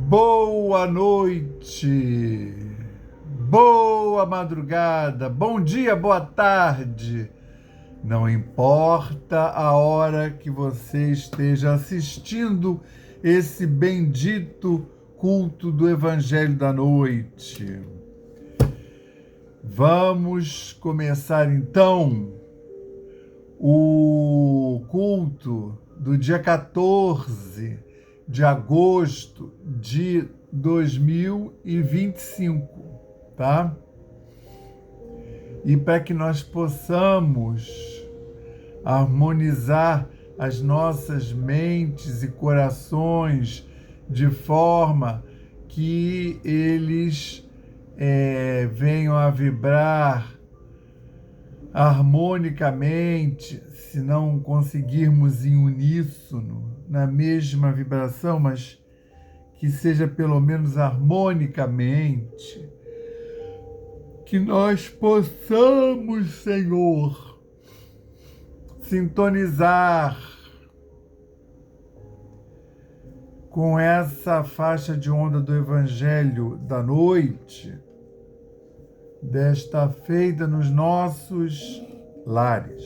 Boa noite, boa madrugada, bom dia, boa tarde. Não importa a hora que você esteja assistindo esse bendito culto do Evangelho da Noite. Vamos começar então o culto do dia 14 de agosto de 2025, tá? E para que nós possamos harmonizar as nossas mentes e corações de forma que eles venham a vibrar harmonicamente, se não conseguirmos em uníssono, na mesma vibração, mas que seja pelo menos harmonicamente, que nós possamos, Senhor, sintonizar com essa faixa de onda do Evangelho da Noite, desta feita nos nossos lares.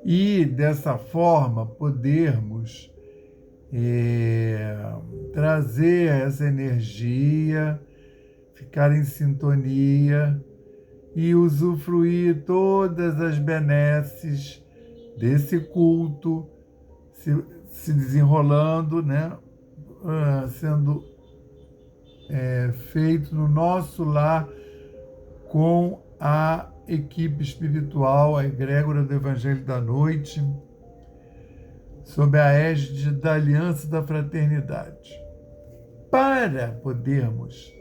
E, dessa forma, podermos trazer essa energia, ficar em sintonia e usufruir todas as benesses desse culto se desenrolando, né? Sendo feito no nosso lar com a equipe espiritual, a egrégora do Evangelho da Noite, sob a égide da Aliança da Fraternidade. Para podermos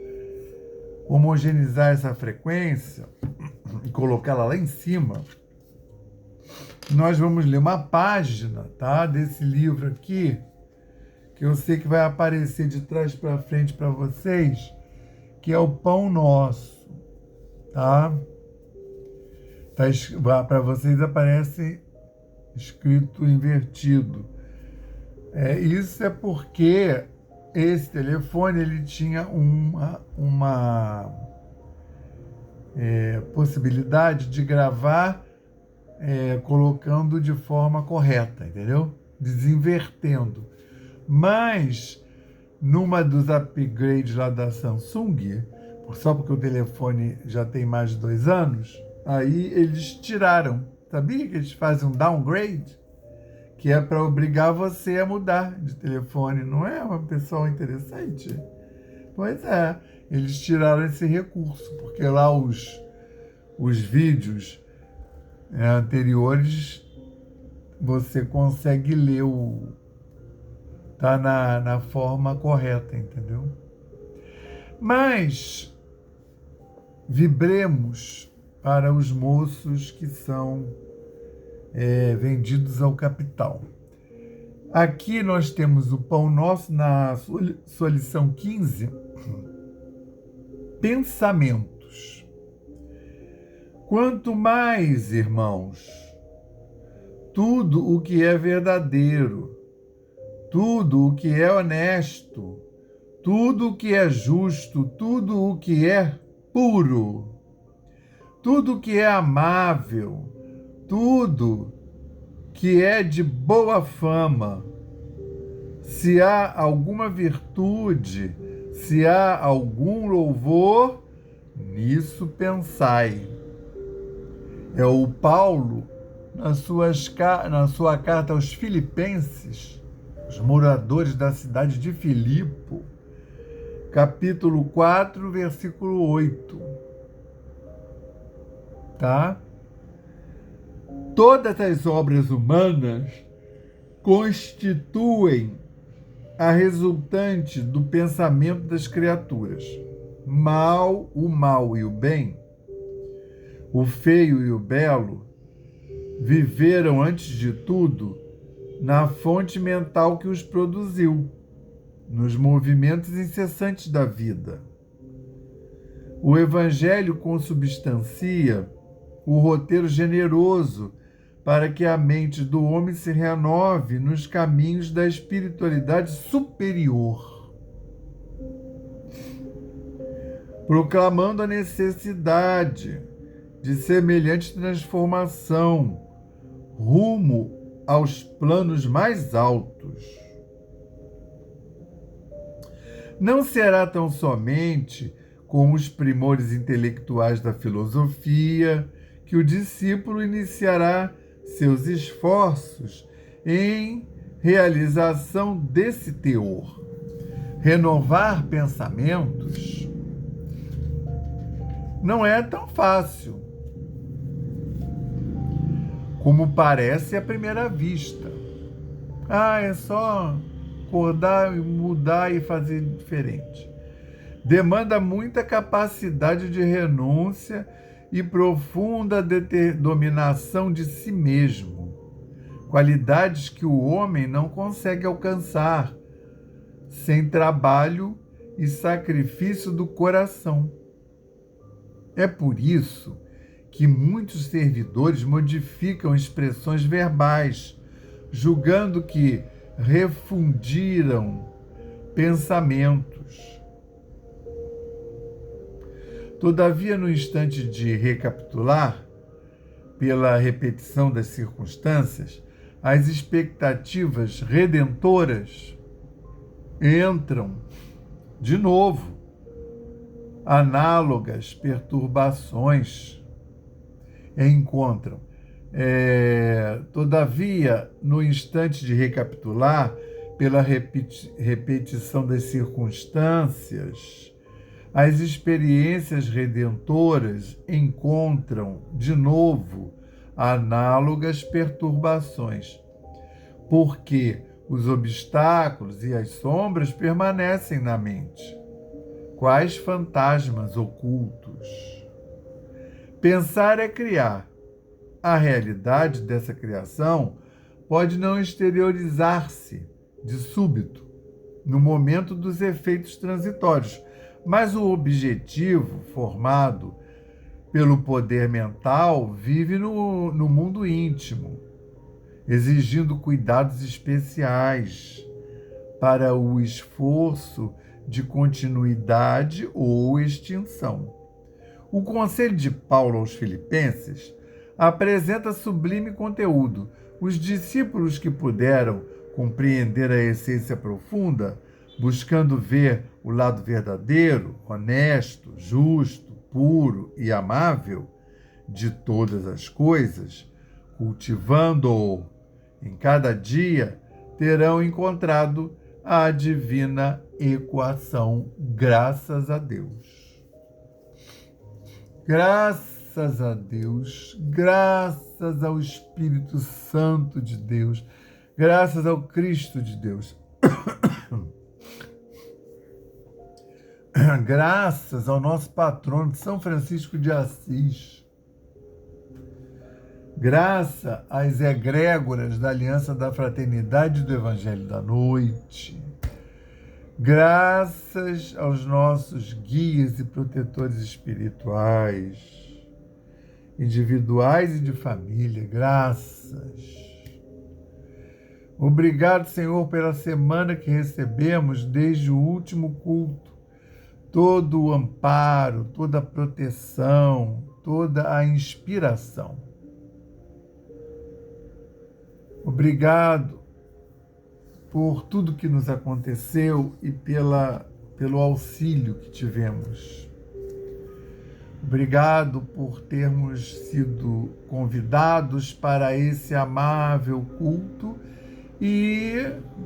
homogeneizar essa frequência e colocá-la lá em cima, nós vamos ler uma página, tá, desse livro aqui, que eu sei que vai aparecer de trás para frente para vocês, que é o Pão Nosso, tá? Para vocês aparece escrito invertido. Isso é porque esse telefone ele tinha uma possibilidade de gravar colocando de forma correta, entendeu? Desinvertendo. Mas, numa dos upgrades lá da Samsung, só porque o telefone já tem mais de 2 anos, aí eles tiraram. Sabia que eles fazem um downgrade? Que é para obrigar você a mudar de telefone. Não é uma pessoa interessante? Pois é, eles tiraram esse recurso, porque lá os vídeos anteriores você consegue ler tá na forma correta, entendeu? Mas vibremos para os moços que são vendidos ao capital. Aqui nós temos o Pão Nosso na sua lição 15, pensamentos. Quanto mais, irmãos, tudo o que é verdadeiro, tudo o que é honesto, tudo o que é justo, tudo o que é puro, tudo o que é amável, tudo que é de boa fama, se há alguma virtude, se há algum louvor, nisso pensai. É o Paulo, na sua carta aos Filipenses, os moradores da cidade de Filipo, capítulo 4, versículo 8. Tá? Todas as obras humanas constituem a resultante do pensamento das criaturas. O mal e o bem, o feio e o belo, viveram antes de tudo na fonte mental que os produziu, nos movimentos incessantes da vida. O Evangelho consubstancia o roteiro generoso para que a mente do homem se renove nos caminhos da espiritualidade superior. proclamando a necessidade de semelhante transformação rumo aos planos mais altos. Não será tão somente com os primores intelectuais da filosofia que o discípulo iniciará seus esforços em realização desse teor. Renovar pensamentos não é tão fácil como parece à primeira vista. É só acordar, mudar e fazer diferente. Demanda muita capacidade de renúncia e profunda dominação de si mesmo, qualidades que o homem não consegue alcançar sem trabalho e sacrifício do coração. É por isso que muitos servidores modificam expressões verbais, julgando que refundiram pensamentos. Todavia, no instante de recapitular, pela repetição das circunstâncias, as expectativas redentoras entram de novo, análogas perturbações encontram. Todavia, no instante de recapitular, pela repetição das circunstâncias, as experiências redentoras encontram, de novo, análogas perturbações, porque os obstáculos e as sombras permanecem na mente, quais fantasmas ocultos. Pensar é criar. A realidade dessa criação pode não exteriorizar-se de súbito, no momento dos efeitos transitórios, mas o objetivo formado pelo poder mental vive no mundo íntimo, exigindo cuidados especiais para o esforço de continuidade ou extinção. O conselho de Paulo aos Filipenses apresenta sublime conteúdo. Os discípulos que puderam compreender a essência profunda, buscando ver o lado verdadeiro, honesto, justo, puro e amável de todas as coisas, cultivando-o em cada dia, terão encontrado a divina equação, graças a Deus. Graças a Deus, graças ao Espírito Santo de Deus, graças ao Cristo de Deus, graças ao nosso patrono São Francisco de Assis, graças às egrégoras da Aliança da Fraternidade do Evangelho da Noite, graças aos nossos guias e protetores espirituais, individuais e de família, graças. Obrigado, Senhor, pela semana que recebemos desde o último culto, todo o amparo, toda a proteção, toda a inspiração. Obrigado por tudo que nos aconteceu e pelo auxílio que tivemos. Obrigado por termos sido convidados para esse amável culto e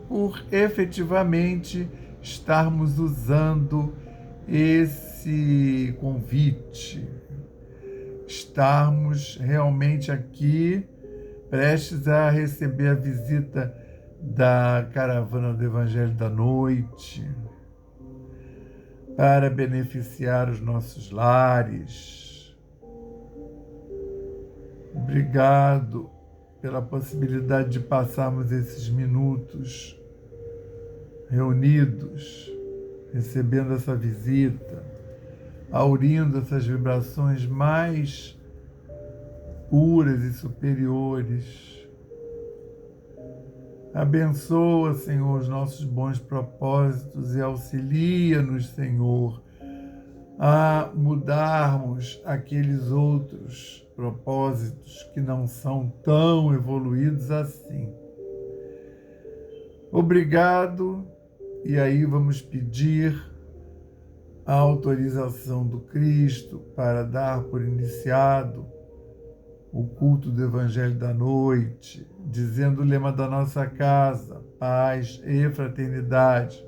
por efetivamente estarmos usando esse convite, estarmos realmente aqui prestes a receber a visita da Caravana do Evangelho da Noite, para beneficiar os nossos lares. Obrigado pela possibilidade de passarmos esses minutos reunidos, recebendo essa visita, aurindo essas vibrações mais puras e superiores. Abençoa, Senhor, os nossos bons propósitos e auxilia-nos, Senhor, a mudarmos aqueles outros propósitos que não são tão evoluídos assim. Obrigado, e aí vamos pedir a autorização do Cristo para dar por iniciado o culto do Evangelho da Noite, dizendo o lema da nossa casa, paz e fraternidade,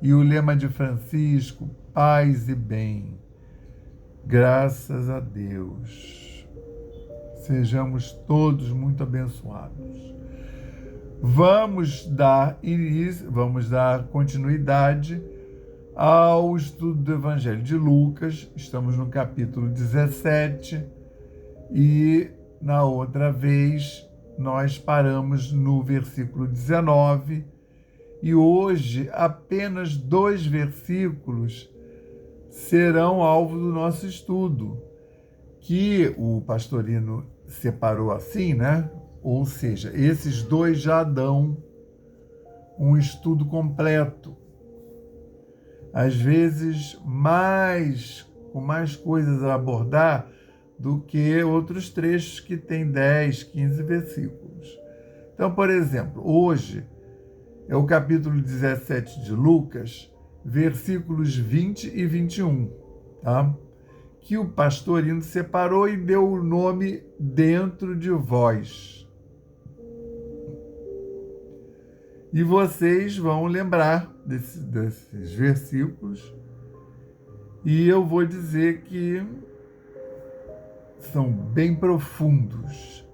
e o lema de Francisco, paz e bem. Graças a Deus. Sejamos todos muito abençoados. Vamos dar continuidade ao estudo do Evangelho de Lucas. Estamos no capítulo 17 e na outra vez nós paramos no versículo 19 e hoje apenas 2 versículos serão alvo do nosso estudo, que o Pastorino separou assim, né? Ou seja, esses 2 já dão um estudo completo. Às vezes, com mais coisas a abordar do que outros trechos que têm 10, 15 versículos. Então, por exemplo, hoje é o capítulo 17 de Lucas, versículos 20 e 21, tá? Que o Pastorino separou e deu o nome Dentro de Vós. E vocês vão lembrar desses versículos, e eu vou dizer que são bem profundos,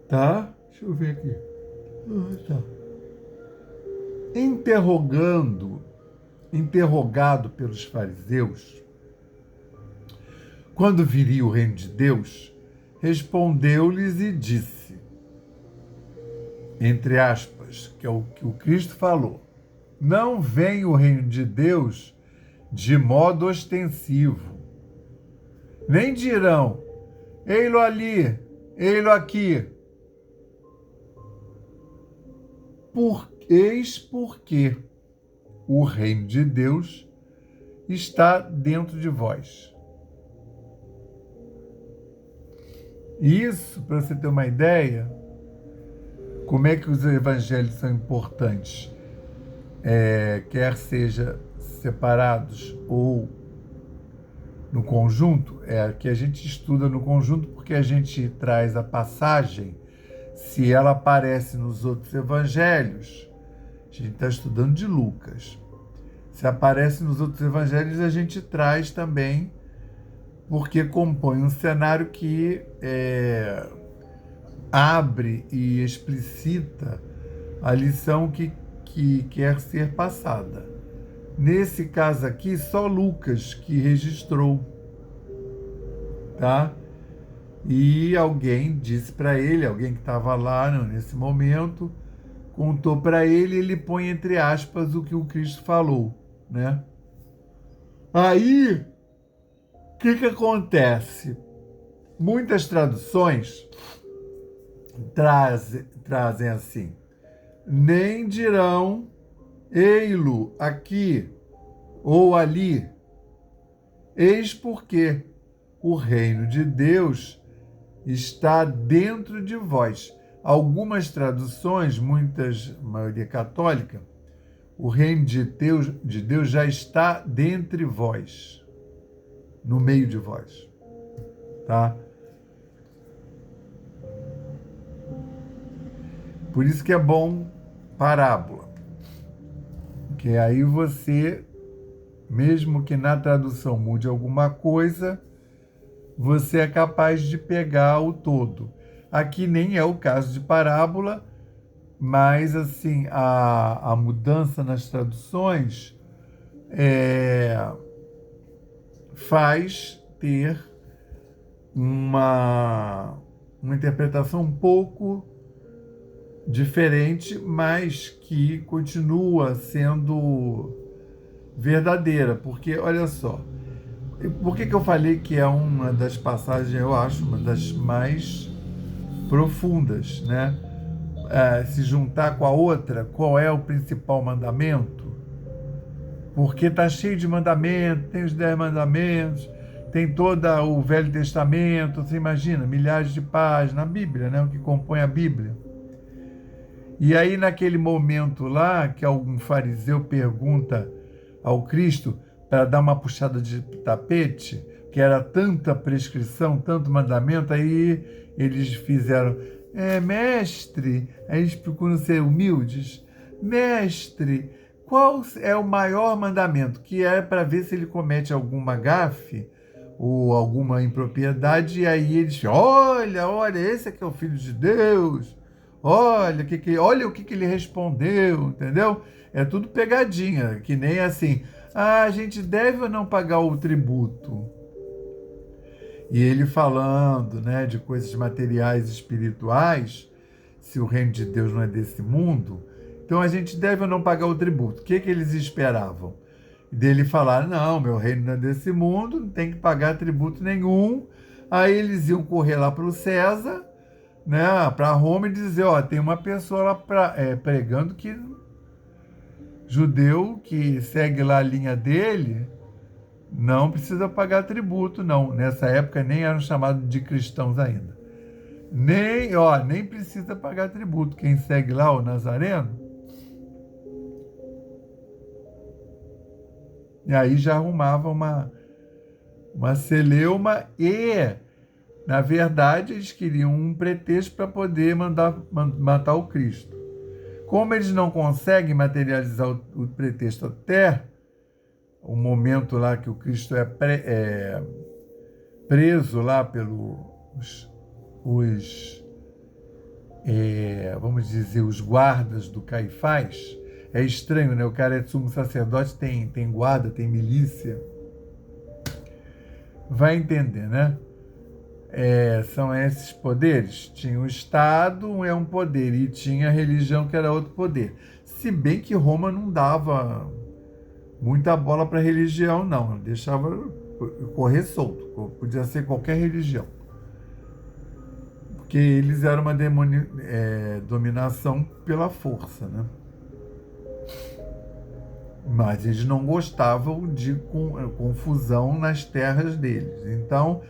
tá? Deixa eu ver aqui. Tá. Interrogado pelos fariseus, quando viria o reino de Deus, respondeu-lhes e disse, entre aspas, que é o que o Cristo falou, não vem o reino de Deus de modo ostensivo, nem dirão, ei-lo ali, ei-lo aqui, eis porque o reino de Deus está dentro de vós. Isso, para você ter uma ideia, como é que os evangelhos são importantes, quer seja separados ou no conjunto, que a gente estuda no conjunto porque a gente traz a passagem, se ela aparece nos outros evangelhos, a gente está estudando de Lucas, se aparece nos outros evangelhos a gente traz também, porque compõe um cenário que abre e explicita a lição que quer ser passada. Nesse caso aqui, só Lucas que registrou, tá? E alguém disse para ele, alguém que estava lá nesse momento, contou para ele, ele põe entre aspas o que o Cristo falou, né? Aí, o que acontece? Muitas traduções trazem assim, nem dirão ei-lo aqui ou ali, eis porque o reino de Deus está dentro de vós. Algumas traduções, maioria católica, o reino de Deus já está dentre vós, no meio de vós, tá? Por isso que é bom parábola, que aí você, mesmo que na tradução mude alguma coisa, você é capaz de pegar o todo. Aqui nem é o caso de parábola, mas assim, a mudança nas traduções faz ter uma interpretação um pouco diferente, mas que continua sendo verdadeira, porque, olha só, por que eu falei que é uma das passagens, eu acho, uma das mais profundas, né? Se juntar com a outra, qual é o principal mandamento? porque está cheio de mandamentos, tem os 10 mandamentos, tem todo o Velho Testamento, você imagina, milhares de páginas, a Bíblia, né, o que compõe a Bíblia. E aí, naquele momento lá, que algum fariseu pergunta ao Cristo para dar uma puxada de tapete, que era tanta prescrição, tanto mandamento, aí eles fizeram, mestre, aí eles procuram ser humildes, mestre, qual é o maior mandamento? Que é para ver se ele comete alguma gafe ou alguma impropriedade, e aí eles, olha, esse aqui é o Filho de Deus, olha o que ele respondeu, entendeu? É tudo pegadinha, que nem assim, a gente deve ou não pagar o tributo? E ele falando, né, de coisas materiais e espirituais, se o reino de Deus não é desse mundo, então a gente deve ou não pagar o tributo? O que eles esperavam? Dele falar, não, meu reino não é desse mundo, não tem que pagar tributo nenhum. Aí eles iam correr lá para o César, né, para Roma, e dizer, tem uma pessoa lá pregando que judeu que segue lá a linha dele não precisa pagar tributo, não. Nessa época nem eram chamados de cristãos ainda. Nem precisa pagar tributo. Quem segue lá, o Nazareno, e aí já arrumava uma celeuma e, na verdade, eles queriam um pretexto para poder matar o Cristo. Como eles não conseguem materializar o pretexto até o momento lá que o Cristo é preso lá pelos vamos dizer, os guardas do Caifás. É estranho, né? O cara é sumo sacerdote, tem guarda, tem milícia. Vai entender, né? São esses poderes. Tinha o Estado, é um poder, e tinha a religião, que era outro poder. Se bem que Roma não dava muita bola para a religião, não. Deixava correr solto. Podia ser qualquer religião. Porque eles eram uma dominação pela força, né? Mas eles não gostavam de confusão nas terras deles. Então,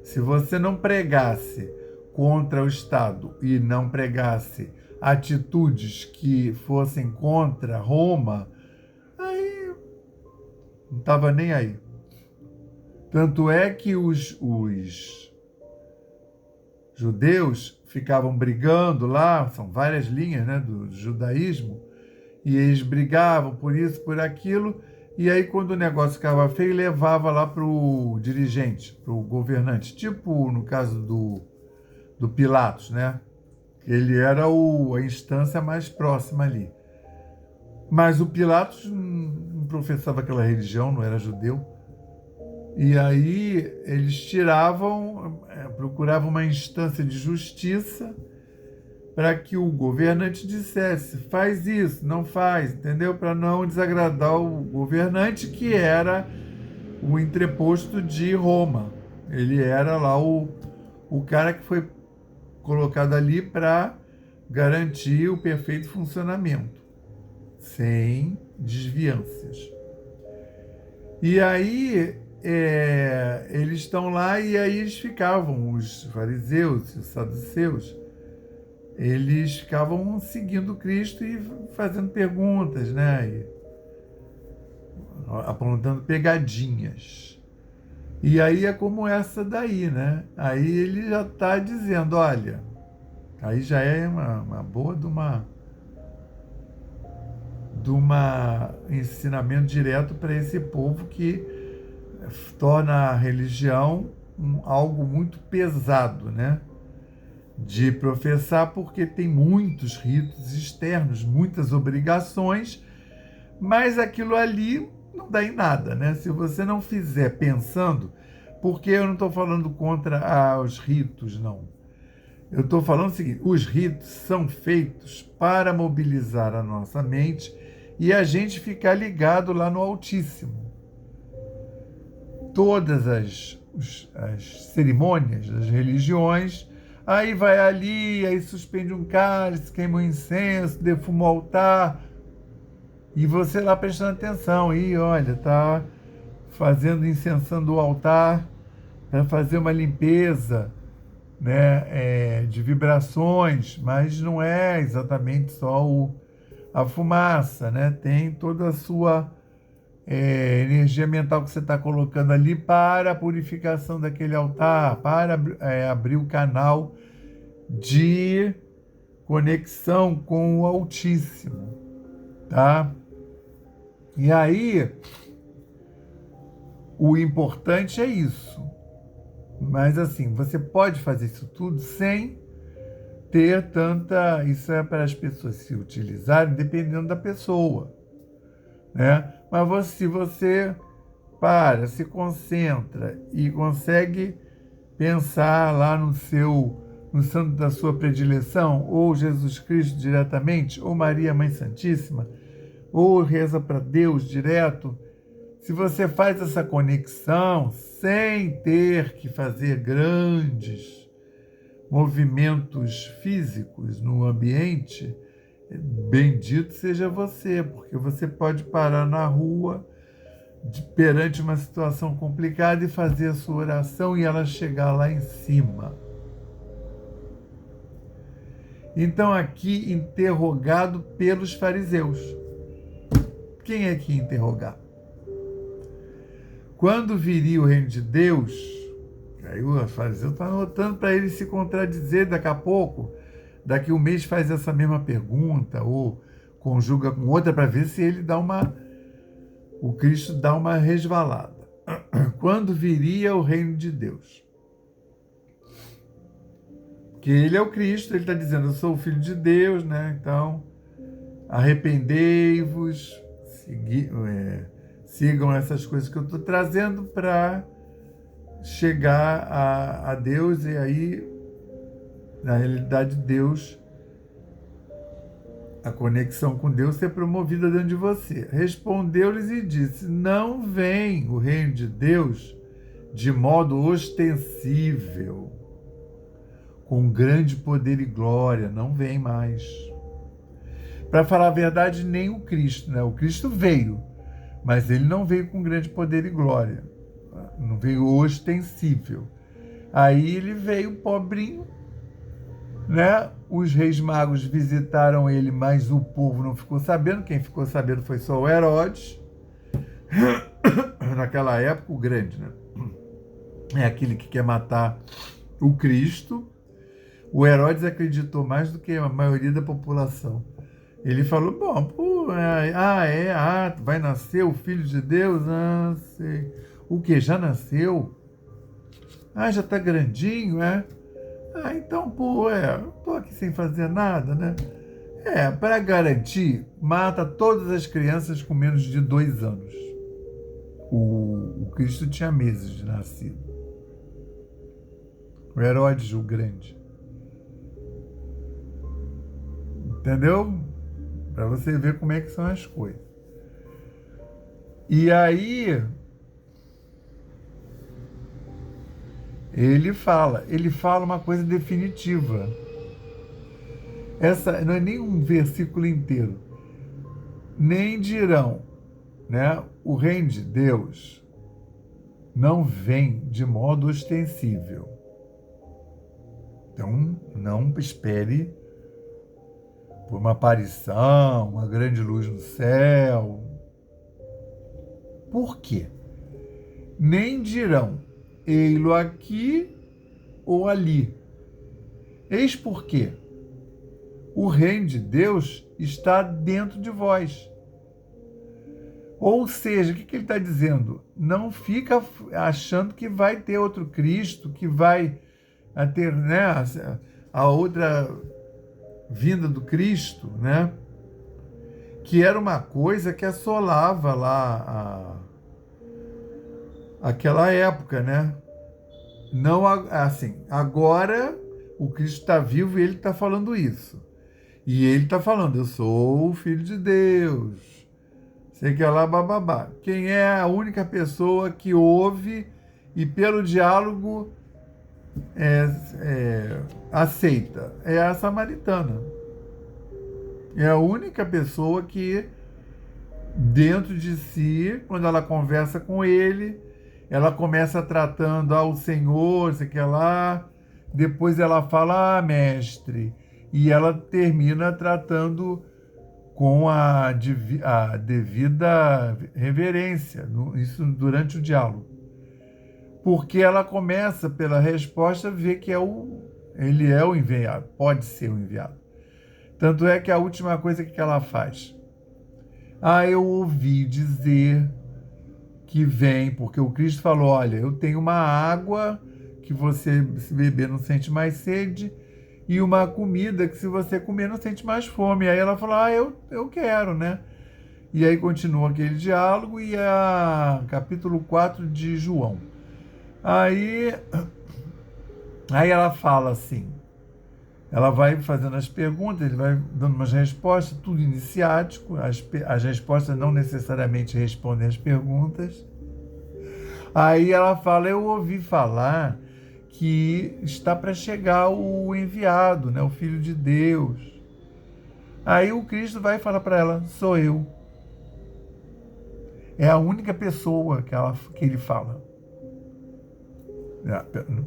se você não pregasse contra o Estado e não pregasse atitudes que fossem contra Roma, aí não estava nem aí. Tanto é que os judeus ficavam brigando lá, são várias linhas, né, do judaísmo, e eles brigavam por isso, por aquilo, e aí quando o negócio ficava feio, levava lá para o dirigente, para o governante, tipo no caso do Pilatos, né? Ele era a instância mais próxima ali. Mas o Pilatos não professava aquela religião, não era judeu. E aí eles procuravam uma instância de justiça para que o governante dissesse, faz isso, não faz, entendeu? Para não desagradar o governante, que era o entreposto de Roma. Ele era lá o cara que foi colocado ali para garantir o perfeito funcionamento, sem desviâncias. E aí eles estão lá, e aí eles ficavam, os fariseus e os saduceus, eles ficavam seguindo Cristo e fazendo perguntas, né? E apontando pegadinhas. E aí é como essa daí, né? Aí ele já está dizendo, olha, aí já é uma boa de uma ensinamento direto para esse povo que torna a religião algo muito pesado, né? De professar, porque tem muitos ritos externos, muitas obrigações, mas aquilo ali não dá em nada, né? Se você não fizer pensando, porque eu não estou falando contra os ritos, não. Eu estou falando o seguinte, os ritos são feitos para mobilizar a nossa mente e a gente ficar ligado lá no Altíssimo. Todas as cerimônias das religiões, aí vai ali, aí suspende um cálice, queima um incenso, defuma o altar. E você lá prestando atenção, e olha, tá fazendo, incensando o altar para fazer uma limpeza, né, de vibrações, mas não é exatamente só a fumaça, né? Tem toda a sua energia mental que você está colocando ali para a purificação daquele altar, para abrir o canal de conexão com o Altíssimo, tá? E aí, o importante é isso. Mas assim, você pode fazer isso tudo sem ter tanta. Isso é para as pessoas se utilizarem, dependendo da pessoa, né? Mas se você se concentra e consegue pensar lá no santo da sua predileção, ou Jesus Cristo diretamente, ou Maria Mãe Santíssima, ou reza para Deus direto, se você faz essa conexão sem ter que fazer grandes movimentos físicos no ambiente, bendito seja você, porque você pode parar na rua perante uma situação complicada e fazer a sua oração e ela chegar lá em cima. Então, aqui, interrogado pelos fariseus. Quem é que ia interrogar? Quando viria o reino de Deus, aí o fariseu está anotando para ele se contradizer daqui a pouco, daqui um mês faz essa mesma pergunta, ou conjuga com outra para ver se ele o Cristo dá uma resvalada. Quando viria o reino de Deus? Que ele é o Cristo, ele está dizendo, eu sou o Filho de Deus, né? Então, arrependei-vos, sigam essas coisas que eu estou trazendo para chegar a Deus, e aí, na realidade, Deus, a conexão com Deus ser promovida dentro de você. Respondeu-lhes e disse, não vem o reino de Deus de modo ostensível, com grande poder e glória, não vem mais. Para falar a verdade, nem o Cristo, né? O Cristo veio, mas ele não veio com grande poder e glória, não veio ostensível. Aí ele veio pobrinho, né? Os reis magos visitaram ele, mas o povo não ficou sabendo. Quem ficou sabendo foi só o Herodes, naquela época, o grande, né? É aquele que quer matar o Cristo. O Herodes acreditou mais do que a maioria da população. Ele falou, bom, vai nascer o Filho de Deus? Ah, sei. O quê? Já nasceu? Ah, já tá grandinho, é? Ah, então, tô aqui sem fazer nada, né? Para garantir, mata todas as crianças com menos de 2 anos. O Cristo tinha meses de nascido. O Herodes, o grande. Entendeu? Para você ver como é que são as coisas. E aí, ele fala uma coisa definitiva. Essa não é nem um versículo inteiro. Nem dirão, né? O reino de Deus não vem de modo ostensível. Então, não espere por uma aparição, uma grande luz no céu. Por quê? Nem dirão, ei-lo aqui ou ali. Eis por quê? O reino de Deus está dentro de vós. Ou seja, o que ele está dizendo? Não fica achando que vai ter outro Cristo, que vai ter, né, a outra vinda do Cristo, né? Que era uma coisa que assolava lá aquela época, né? Não assim, agora o Cristo está vivo e ele está falando isso. E ele está falando, eu sou o Filho de Deus. Sei que é lá, bababá. Quem é a única pessoa que ouve e pelo diálogo aceita? É a samaritana. É a única pessoa que dentro de si, quando ela conversa com ele, ela começa tratando ao Senhor, sei que lá, depois ela fala, mestre, e ela termina tratando com a devida reverência, isso durante o diálogo. Porque ela começa, pela resposta, a ver que ele é o enviado, pode ser o enviado. Tanto é que a última coisa que ela faz, eu ouvi dizer que vem, porque o Cristo falou, olha, eu tenho uma água que você, se beber, não sente mais sede, e uma comida que, se você comer, não sente mais fome. Aí ela falou, eu quero, né? E aí continua aquele diálogo, e capítulo 4 de João. Aí ela fala assim, ela vai fazendo as perguntas, ele vai dando umas respostas, tudo iniciático, as respostas não necessariamente respondem às perguntas. Aí ela fala, eu ouvi falar que está para chegar o enviado, né, o Filho de Deus. Aí o Cristo vai falar para ela, sou eu. É a única pessoa que ele fala.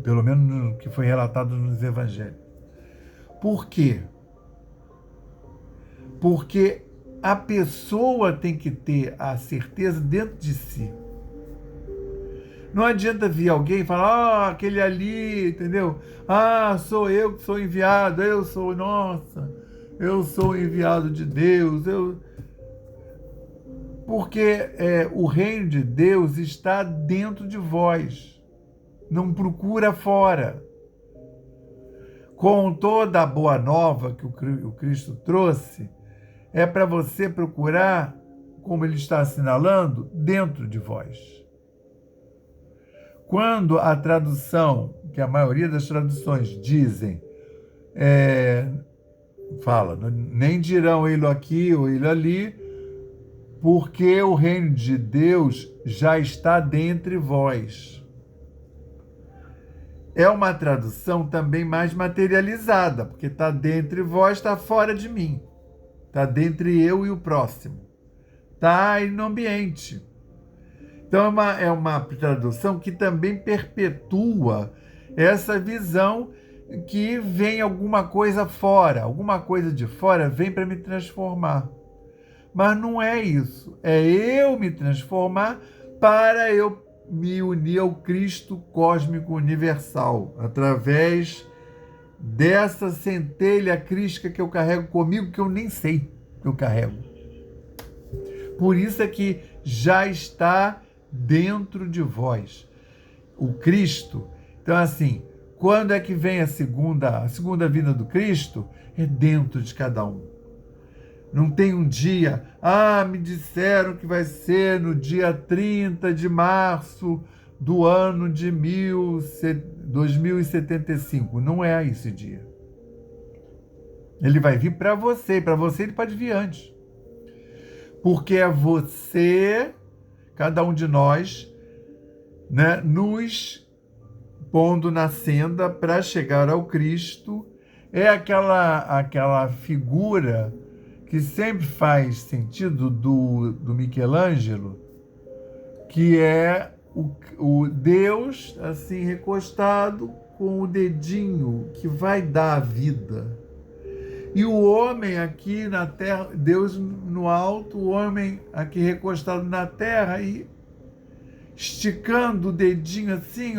Pelo menos no que foi relatado nos evangelhos. Por quê? Porque a pessoa tem que ter a certeza dentro de si. Não adianta vir alguém e falar, aquele ali, entendeu? Sou eu que sou enviado, eu sou o enviado de Deus. Porque o reino de Deus está dentro de vós. Não procura fora. Com toda a boa nova que o Cristo trouxe, é para você procurar, como ele está assinalando, dentro de vós. Quando a tradução, que a maioria das traduções dizem, fala, nem dirão ele aqui ou ele ali, porque o reino de Deus já está dentre vós. É uma tradução também mais materializada, porque está dentre vós, está fora de mim. Está dentre eu e o próximo. Está aí no ambiente. Então é uma tradução que também perpetua essa visão que vem alguma coisa fora, alguma coisa de fora vem para me transformar. Mas não é isso. É eu me transformar para eu me unir ao Cristo cósmico universal, através dessa centelha crística que eu carrego comigo, que eu nem sei que eu carrego. Por isso é que já está dentro de vós o Cristo. Então, assim, quando é que vem a segunda vinda do Cristo? É dentro de cada um. Não tem um dia, me disseram que vai ser no dia 30 de março do ano de 2075. Não é esse dia. Ele vai vir para você ele pode vir antes. Porque é você, cada um de nós, né, nos pondo na senda para chegar ao Cristo. É aquela figura que sempre faz sentido do Michelangelo, que é o Deus assim recostado com o dedinho que vai dar a vida. E o homem aqui na terra, Deus no alto, o homem aqui recostado na terra e esticando o dedinho assim,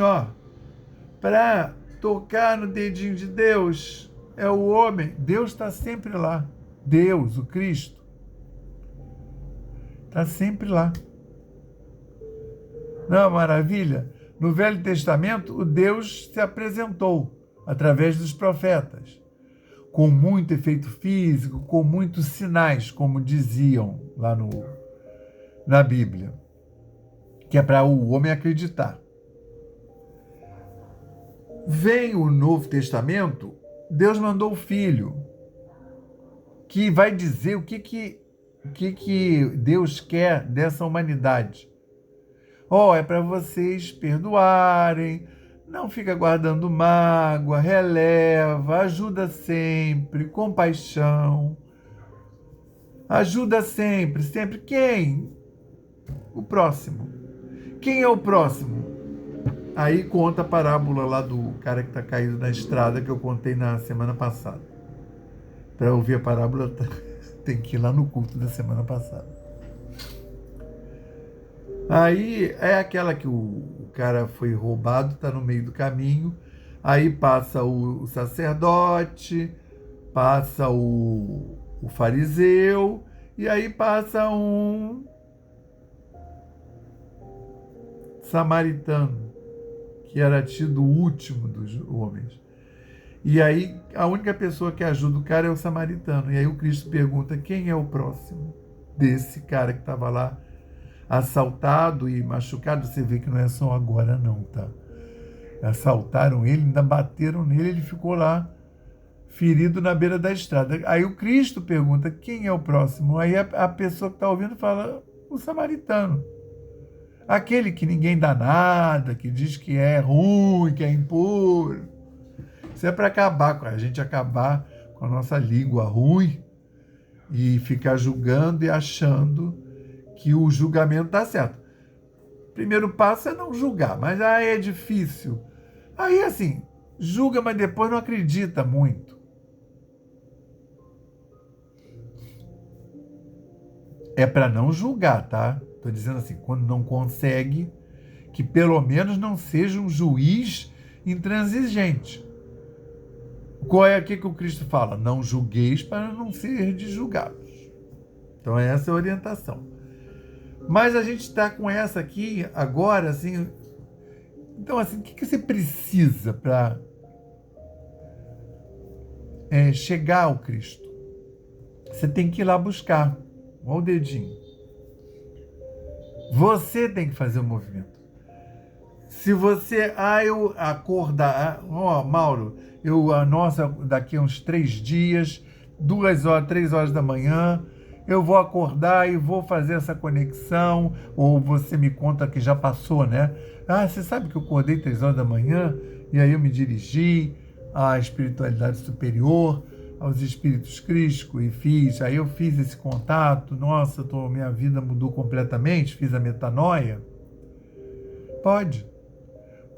para tocar no dedinho de Deus. É o homem. Deus está sempre lá. Deus, o Cristo, está sempre lá. Não, maravilha? No Velho Testamento, o Deus se apresentou através dos profetas, com muito efeito físico, com muitos sinais, como diziam lá na Bíblia, que é para o homem acreditar. Vem o Novo Testamento, Deus mandou o Filho, que vai dizer o que Deus quer dessa humanidade. É para vocês perdoarem, não fica guardando mágoa, releva, ajuda sempre, compaixão. Ajuda sempre, sempre. Quem? O próximo. Quem é o próximo? Aí conta a parábola lá do cara que está caído na estrada, que eu contei na semana passada. Para ouvir a parábola, tem que ir lá no culto da semana passada. Aí é aquela que o cara foi roubado, está no meio do caminho, aí passa o sacerdote, passa o fariseu, e aí passa um samaritano, que era tido o último dos homens. E aí a única pessoa que ajuda o cara é o samaritano. E aí o Cristo pergunta quem é o próximo desse cara que estava lá assaltado e machucado. Você vê que não é só agora não, tá? Assaltaram ele, ainda bateram nele, ele ficou lá ferido na beira da estrada. Aí o Cristo pergunta quem é o próximo. Aí a pessoa que está ouvindo fala o samaritano. Aquele que ninguém dá nada, que diz que é ruim, que é impuro. Isso é para acabar com a gente, acabar com a nossa língua ruim e ficar julgando e achando que o julgamento está certo. Primeiro passo é não julgar, mas é difícil. Aí assim, julga, mas depois não acredita muito. É para não julgar, tá? Estou dizendo assim, quando não consegue, que pelo menos não seja um juiz intransigente. Qual é aqui que o Cristo fala? Não julgueis para não ser julgados. Então essa é a orientação. Mas a gente está com essa aqui agora, assim. Então, assim, o que você precisa para chegar ao Cristo? Você tem que ir lá buscar. Olha o dedinho. Você tem que fazer o movimento. Se você, eu acordar, Mauro, nossa, daqui a uns 3 dias, 2 horas, 3 horas da manhã, eu vou acordar e vou fazer essa conexão, ou você me conta que já passou, né? Você sabe que eu acordei 3 horas da manhã, e aí eu me dirigi à espiritualidade superior, aos espíritos crísticos, e aí eu fiz esse contato, nossa, minha vida mudou completamente, fiz a metanoia. Pode.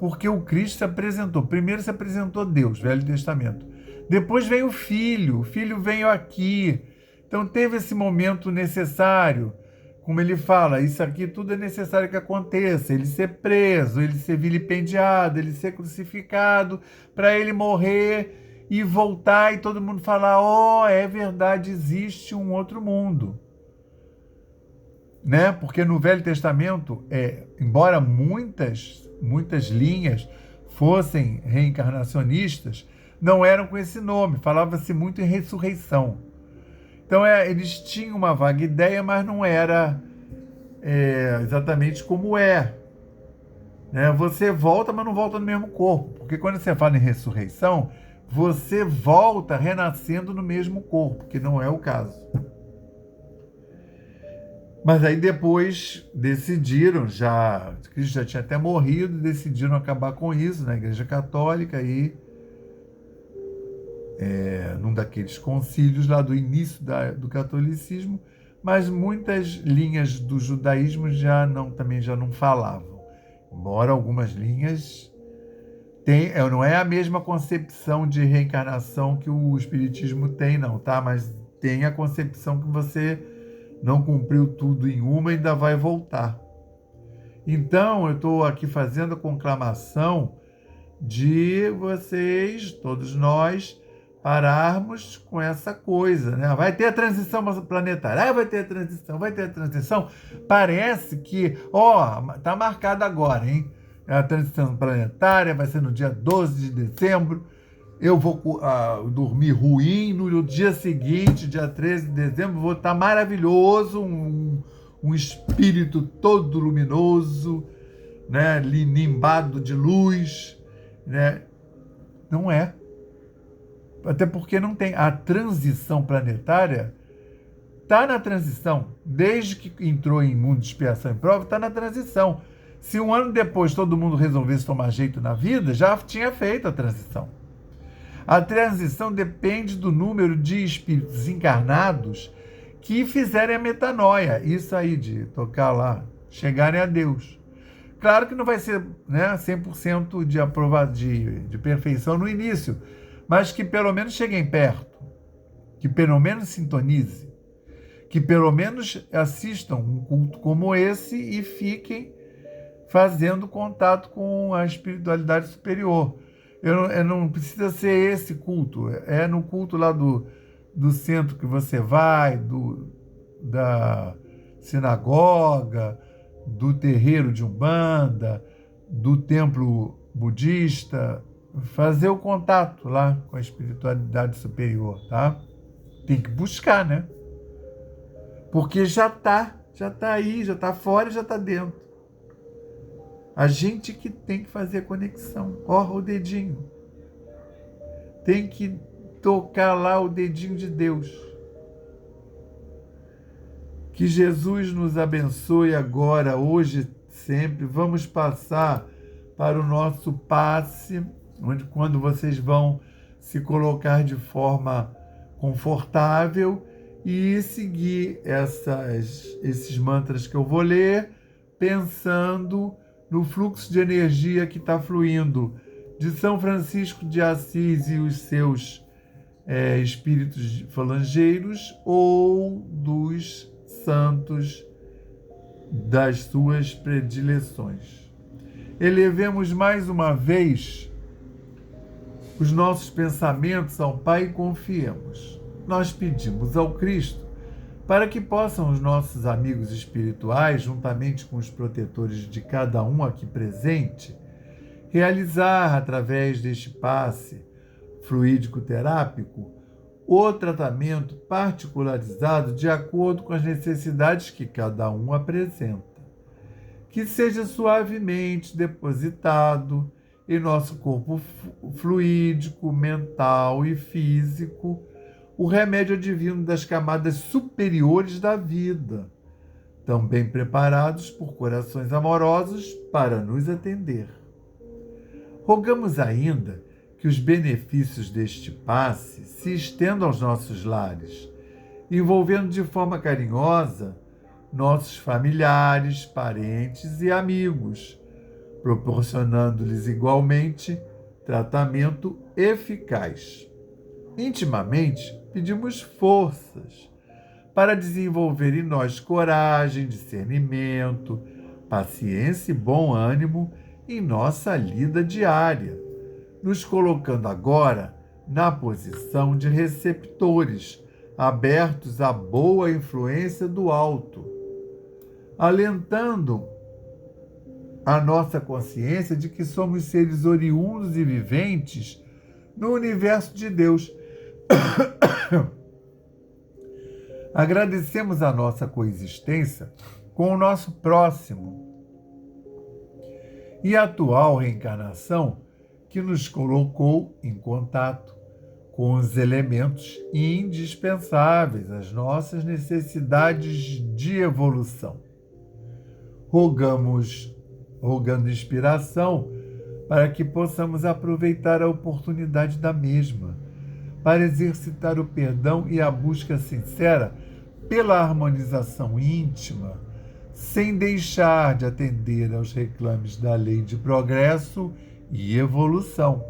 Porque o Cristo se apresentou. Primeiro se apresentou Deus, Velho Testamento. Depois veio o Filho veio aqui. Então teve esse momento necessário. Como ele fala, isso aqui tudo é necessário que aconteça. Ele ser preso, ele ser vilipendiado, ele ser crucificado, para ele morrer e voltar e todo mundo falar, é verdade, existe um outro mundo. Né? Porque no Velho Testamento, embora muitas linhas fossem reencarnacionistas, não eram com esse nome, falava-se muito em ressurreição. Então eles tinham uma vaga ideia, mas não era exatamente como é. Né? Você volta, mas não volta no mesmo corpo, porque quando você fala em ressurreição, você volta renascendo no mesmo corpo, que não é o caso. Mas aí depois decidiram, Cristo já tinha até morrido, decidiram acabar com isso na Igreja Católica e num daqueles concílios lá do início do catolicismo, mas muitas linhas do judaísmo também já não falavam. Embora algumas linhas não é a mesma concepção de reencarnação que o espiritismo tem, não, tá? Mas tem a concepção que você não cumpriu tudo em uma e ainda vai voltar. Então, eu estou aqui fazendo a conclamação de vocês, todos nós, pararmos com essa coisa, né? Vai ter a transição planetária, vai ter a transição. Parece que, tá marcado agora, hein? A transição planetária vai ser no dia 12 de dezembro. Eu vou dormir ruim, no dia seguinte, dia 13 de dezembro, vou estar maravilhoso, um espírito todo luminoso, né, nimbado de luz, né? Não é. Até porque não tem. A transição planetária está na transição. Desde que entrou em mundo de expiação e prova, está na transição. Se um ano depois todo mundo resolvesse tomar jeito na vida, já tinha feito a transição. A transição depende do número de espíritos encarnados que fizerem a metanoia, isso aí de tocar lá, chegarem a Deus. Claro que não vai ser, né, 100% de perfeição no início, mas que pelo menos cheguem perto, que pelo menos sintonizem, que pelo menos assistam um culto como esse e fiquem fazendo contato com a espiritualidade superior. Não precisa ser esse culto, é no culto lá do centro que você vai, da sinagoga, do terreiro de Umbanda, do templo budista, fazer o contato lá com a espiritualidade superior, tá? Tem que buscar, né? Porque já tá aí, já tá fora e já tá dentro. A gente que tem que fazer a conexão. Ó, o dedinho. Tem que tocar lá o dedinho de Deus. Que Jesus nos abençoe agora, hoje, sempre. Vamos passar para o nosso passe, onde quando vocês vão se colocar de forma confortável e seguir esses mantras que eu vou ler, pensando no fluxo de energia que está fluindo de São Francisco de Assis e os seus espíritos falangeiros ou dos santos das suas predileções. Elevemos mais uma vez os nossos pensamentos ao Pai e confiemos. Nós pedimos ao Cristo para que possam os nossos amigos espirituais, juntamente com os protetores de cada um aqui presente, realizar através deste passe fluídico-terápico o tratamento particularizado de acordo com as necessidades que cada um apresenta. Que seja suavemente depositado em nosso corpo fluídico, mental e físico o remédio divino das camadas superiores da vida, também preparados por corações amorosos para nos atender. Rogamos ainda que os benefícios deste passe se estendam aos nossos lares, envolvendo de forma carinhosa nossos familiares, parentes e amigos, proporcionando-lhes igualmente tratamento eficaz. Intimamente, pedimos forças para desenvolver em nós coragem, discernimento, paciência e bom ânimo em nossa lida diária, nos colocando agora na posição de receptores, abertos à boa influência do alto, alentando a nossa consciência de que somos seres oriundos e viventes no universo de Deus. Agradecemos a nossa coexistência com o nosso próximo e a atual reencarnação que nos colocou em contato com os elementos indispensáveis às nossas necessidades de evolução. Rogando inspiração para que possamos aproveitar a oportunidade da mesma, para exercitar o perdão e a busca sincera pela harmonização íntima, sem deixar de atender aos reclames da lei de progresso e evolução.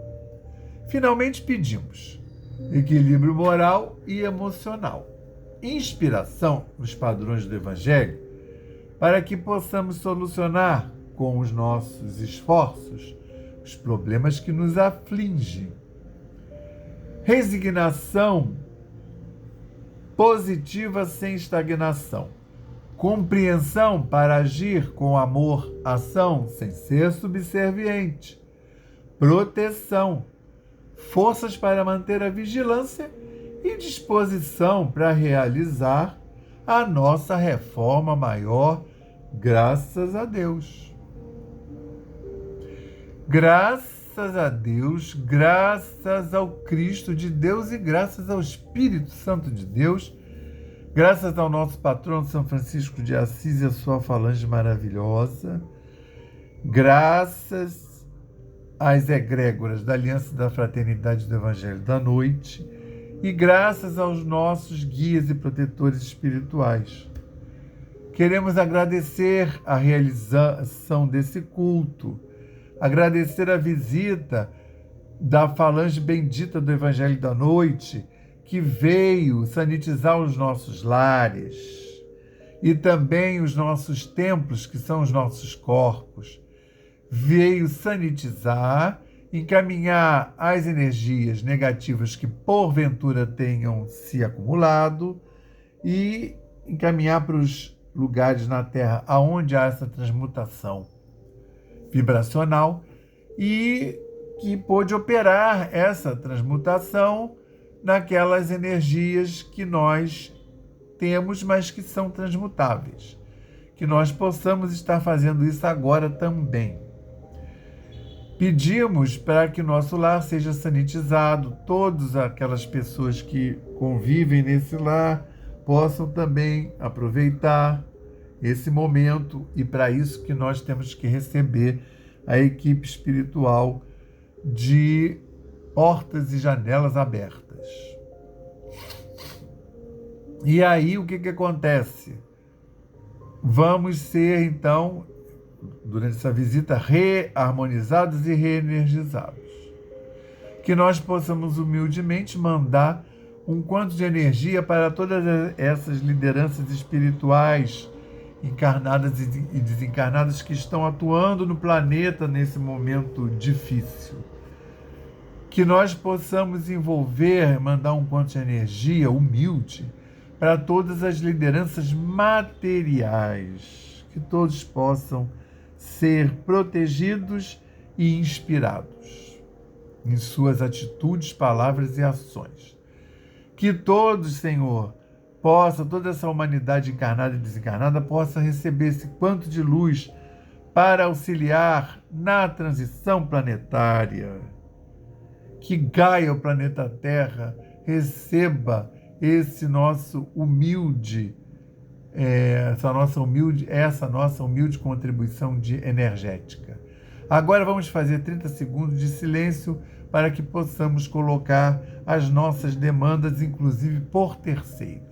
Finalmente pedimos equilíbrio moral e emocional, inspiração nos padrões do Evangelho, para que possamos solucionar com os nossos esforços os problemas que nos afligem. Resignação positiva sem estagnação. Compreensão para agir com amor, ação sem ser subserviente. Proteção. Forças para manter a vigilância e disposição para realizar a nossa reforma maior, graças a Deus. Graças a Deus, graças ao Cristo de Deus e graças ao Espírito Santo de Deus, graças ao nosso patrono São Francisco de Assis e a sua falange maravilhosa, graças às egrégoras da Aliança da Fraternidade do Evangelho da Noite e graças aos nossos guias e protetores espirituais. Queremos agradecer a realização desse culto, agradecer a visita da falange bendita do Evangelho da Noite, que veio sanitizar os nossos lares e também os nossos templos, que são os nossos corpos. Veio sanitizar, encaminhar as energias negativas que porventura tenham se acumulado e encaminhar para os lugares na Terra aonde há essa transmutação vibracional e que pôde operar essa transmutação naquelas energias que nós temos, mas que são transmutáveis. Que nós possamos estar fazendo isso agora também. Pedimos para que nosso lar seja sanitizado, todas aquelas pessoas que convivem nesse lar possam também aproveitar esse momento, e para isso que nós temos que receber a equipe espiritual de portas e janelas abertas. E aí o que acontece? Vamos ser, então, durante essa visita, reharmonizados e reenergizados. Que nós possamos humildemente mandar um quanto de energia para todas essas lideranças espirituais, encarnadas e desencarnadas, que estão atuando no planeta nesse momento difícil. Que nós possamos envolver, mandar um quanto de energia humilde para todas as lideranças materiais, que todos possam ser protegidos e inspirados em suas atitudes, palavras e ações. Que todos, Senhor, toda essa humanidade encarnada e desencarnada possa receber esse quanto de luz para auxiliar na transição planetária. Que Gaia, o planeta Terra, receba essa nossa humilde contribuição energética. Agora vamos fazer 30 segundos de silêncio para que possamos colocar as nossas demandas, inclusive por terceiros.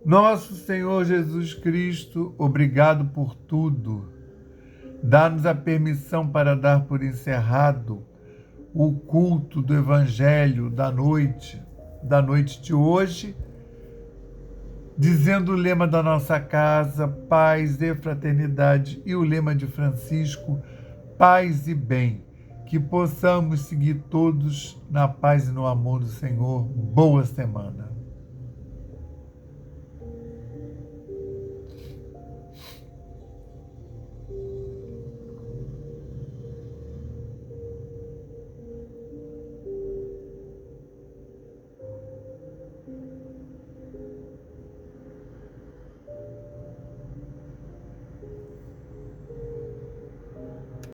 Nosso Senhor Jesus Cristo, obrigado por tudo. Dá-nos a permissão para dar por encerrado o culto do Evangelho da noite de hoje, dizendo o lema da nossa casa, paz e fraternidade, e o lema de Francisco, paz e bem. Que possamos seguir todos na paz e no amor do Senhor. Boa semana.